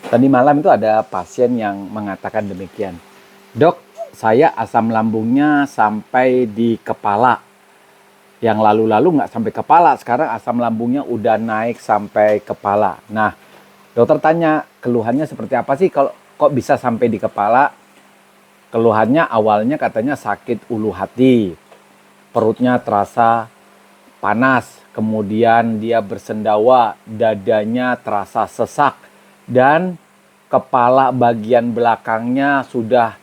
Tadi malam itu ada pasien yang mengatakan demikian. Dok, saya asam lambungnya sampai di kepala. Yang lalu-lalu nggak sampai kepala, sekarang asam lambungnya udah naik sampai kepala. Nah, dokter tanya, keluhannya seperti apa sih kalau kok bisa sampai di kepala? Keluhannya awalnya katanya sakit ulu hati, perutnya terasa panas, kemudian dia bersendawa, dadanya terasa sesak, dan kepala bagian belakangnya sudah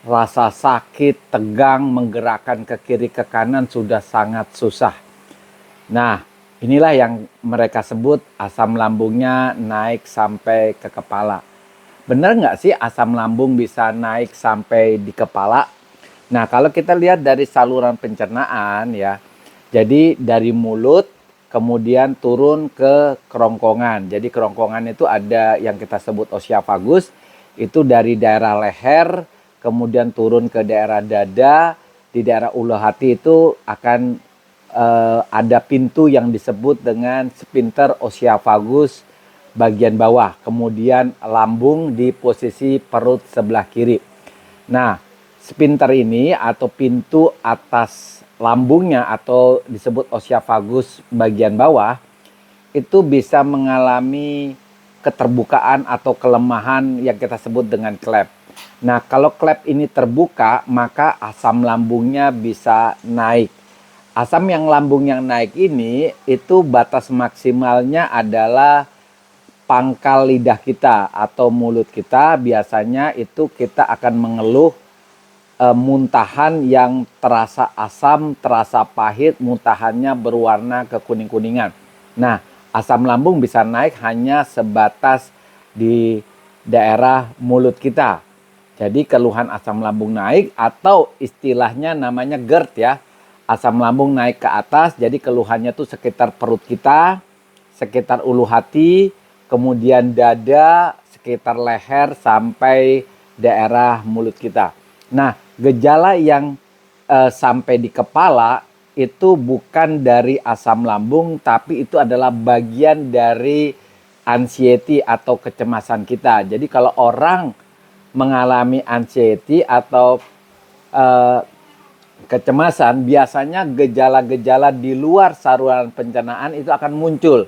rasa sakit, tegang, menggerakkan ke kiri ke kanan sudah sangat susah. Nah, inilah yang mereka sebut asam lambungnya naik sampai ke kepala. Benar nggak sih asam lambung bisa naik sampai di kepala? Nah, kalau kita lihat dari saluran pencernaan ya, jadi dari mulut kemudian turun ke kerongkongan. Jadi kerongkongan itu ada yang kita sebut oesophagus, itu dari daerah leher, kemudian turun ke daerah dada, di daerah ulu hati itu akan ada pintu yang disebut dengan sphincter oesophagus bagian bawah, kemudian lambung di posisi perut sebelah kiri. Nah, sphincter ini atau pintu atas lambungnya atau disebut oesophagus bagian bawah itu bisa mengalami keterbukaan atau kelemahan yang kita sebut dengan klep. Nah, kalau klep ini terbuka, maka asam lambungnya bisa naik. Asam yang lambung yang naik ini itu batas maksimalnya adalah pangkal lidah kita atau mulut kita. Biasanya itu kita akan mengeluh muntahan yang terasa asam, terasa pahit, muntahannya berwarna kekuning-kuningan. Nah, asam lambung bisa naik hanya sebatas di daerah mulut kita. Jadi keluhan asam lambung naik atau istilahnya namanya GERD ya. Asam lambung naik ke atas, jadi keluhannya tuh sekitar perut kita, sekitar ulu hati, kemudian dada, sekitar leher sampai daerah mulut kita. Nah, gejala yang sampai di kepala itu bukan dari asam lambung, tapi itu adalah bagian dari anxiety atau kecemasan kita. Jadi kalau orang mengalami anxiety atau kecemasan, biasanya gejala-gejala di luar saluran pencernaan itu akan muncul,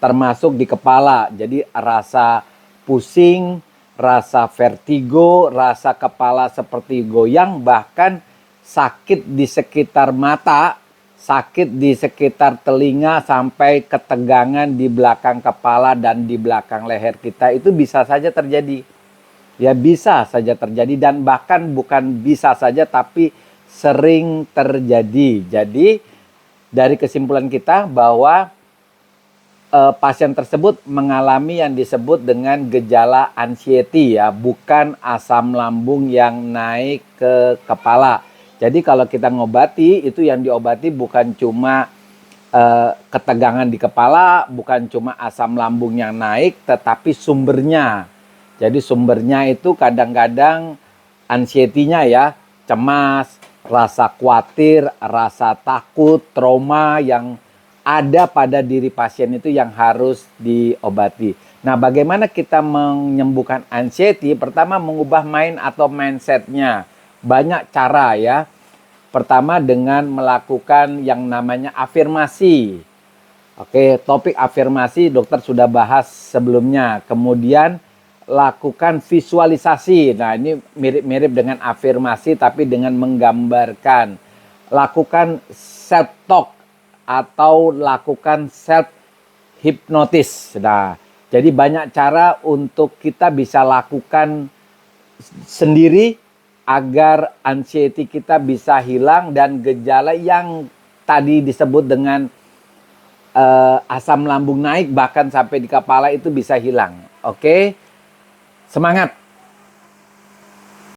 termasuk di kepala. Jadi rasa pusing, rasa vertigo, rasa kepala seperti goyang, bahkan sakit di sekitar mata, sakit di sekitar telinga, sampai ketegangan di belakang kepala dan di belakang leher kita itu bisa saja terjadi. Ya bisa saja terjadi dan bahkan bukan bisa saja tapi sering terjadi. Jadi dari kesimpulan kita bahwa pasien tersebut mengalami yang disebut dengan gejala anxiety ya, bukan asam lambung yang naik ke kepala. Jadi kalau kita ngobati, itu yang diobati bukan cuma ketegangan di kepala, bukan cuma asam lambung yang naik, tetapi sumbernya. Jadi sumbernya itu kadang-kadang anxiety-nya ya, cemas, rasa khawatir, rasa takut, trauma yang ada pada diri pasien itu yang harus diobati. Nah, bagaimana kita menyembuhkan anxiety? Pertama, mengubah mind atau mindset-nya. Banyak cara ya. Pertama dengan melakukan yang namanya afirmasi. Oke, topik afirmasi dokter sudah bahas sebelumnya. Kemudian lakukan visualisasi. Nah, ini mirip-mirip dengan afirmasi tapi dengan menggambarkan. Lakukan self talk atau lakukan self hipnotis. Nah, jadi banyak cara untuk kita bisa lakukan sendiri agar anxiety kita bisa hilang dan gejala yang tadi disebut dengan asam lambung naik bahkan sampai di kepala itu bisa hilang. Oke? Semangat!